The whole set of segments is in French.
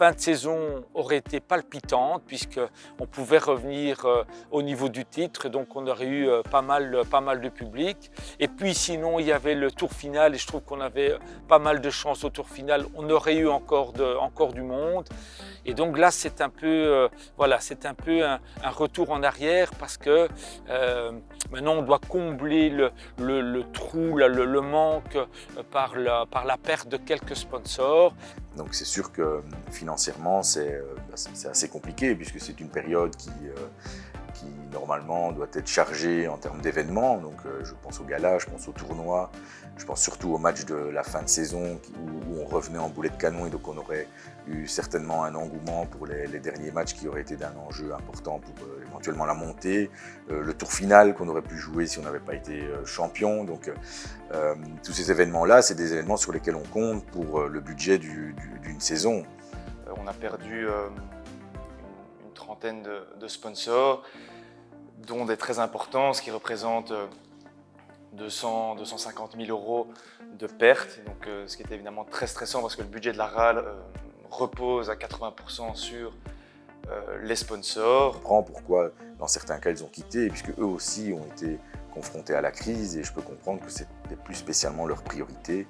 fin de saison aurait été palpitante puisqu'on pouvait revenir au niveau du titre, donc on aurait eu pas mal de public. Et puis sinon il y avait le tour final et je trouve qu'on avait pas mal de chance au tour final, on aurait eu encore du monde. Et donc là c'est un peu, un retour en arrière parce que maintenant on doit combler le trou, le manque par la perte de quelques sponsors. Donc c'est sûr que financièrement c'est assez compliqué puisque c'est une période qui normalement doit être chargée en termes d'événements. Donc je pense au gala, je pense au tournoi, je pense surtout au match de la fin de saison où on revenait en boulet de canon et donc on aurait eu certainement un engouement pour les derniers matchs qui auraient été d'un enjeu important pour éventuellement la montée, le tour final qu'on aurait pu jouer si on n'avait pas été champion. Donc tous ces événements-là, c'est des événements sur lesquels on compte pour le budget d'une saison. On a perdu une trentaine de sponsors, dont des très importants, ce qui représente 250 000 € de pertes, donc, ce qui est évidemment très stressant parce que le budget de la RAL repose à 80% sur les sponsors. Je comprends pourquoi dans certains cas ils ont quitté, puisque eux aussi ont été confrontés à la crise et je peux comprendre que c'était plus spécialement leur priorité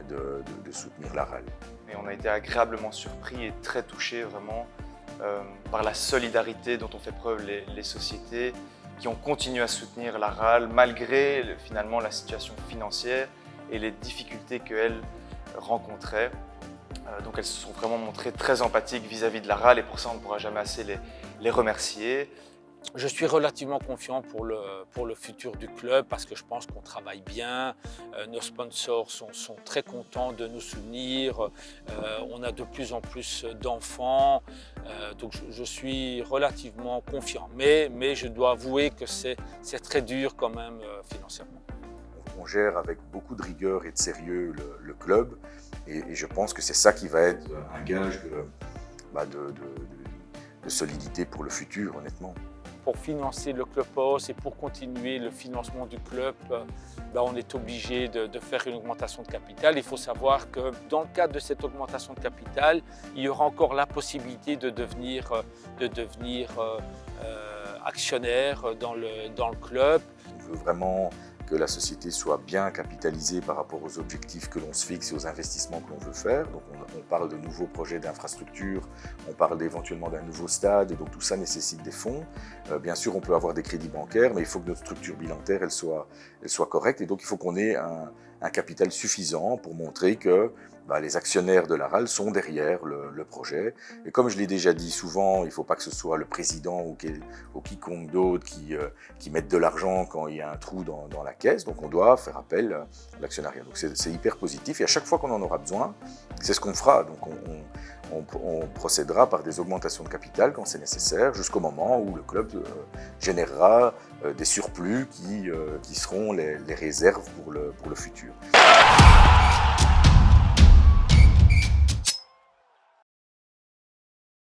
de soutenir la RAL. Et on a été agréablement surpris et très touchés vraiment par la solidarité dont ont fait preuve les sociétés qui ont continué à soutenir la RAL malgré finalement la situation financière et les difficultés qu'elles rencontraient. Donc elles se sont vraiment montrées très empathiques vis-à-vis de la RAL et pour ça on ne pourra jamais assez les remercier. Je suis relativement confiant pour le futur du club parce que je pense qu'on travaille bien, nos sponsors sont très contents de nous soutenir, on a de plus en plus d'enfants, donc je suis relativement confiant. Mais je dois avouer que c'est très dur quand même financièrement. On gère avec beaucoup de rigueur et de sérieux le club et je pense que c'est ça qui va être un gage de solidité pour le futur, honnêtement. Pour financer le Club House et pour continuer le financement du club, on est obligé de faire une augmentation de capital. Il faut savoir que dans le cadre de cette augmentation de capital, il y aura encore la possibilité de devenir actionnaire dans le club. On veut vraiment que la société soit bien capitalisée par rapport aux objectifs que l'on se fixe et aux investissements que l'on veut faire. Donc on parle de nouveaux projets d'infrastructure, on parle éventuellement d'un nouveau stade et donc tout ça nécessite des fonds. Bien sûr on peut avoir des crédits bancaires mais il faut que notre structure bilantaire elle soit correcte et donc il faut qu'on ait un capital suffisant pour montrer que les actionnaires de la RAL sont derrière le projet. Et comme je l'ai déjà dit souvent, il ne faut pas que ce soit le président ou quiconque d'autre qui mette de l'argent quand il y a un trou dans la caisse. Donc on doit faire appel à l'actionnariat. Donc c'est hyper positif et à chaque fois qu'on en aura besoin, c'est ce qu'on fera. Donc on procédera par des augmentations de capital quand c'est nécessaire jusqu'au moment où le club générera des surplus qui seront les réserves pour le futur.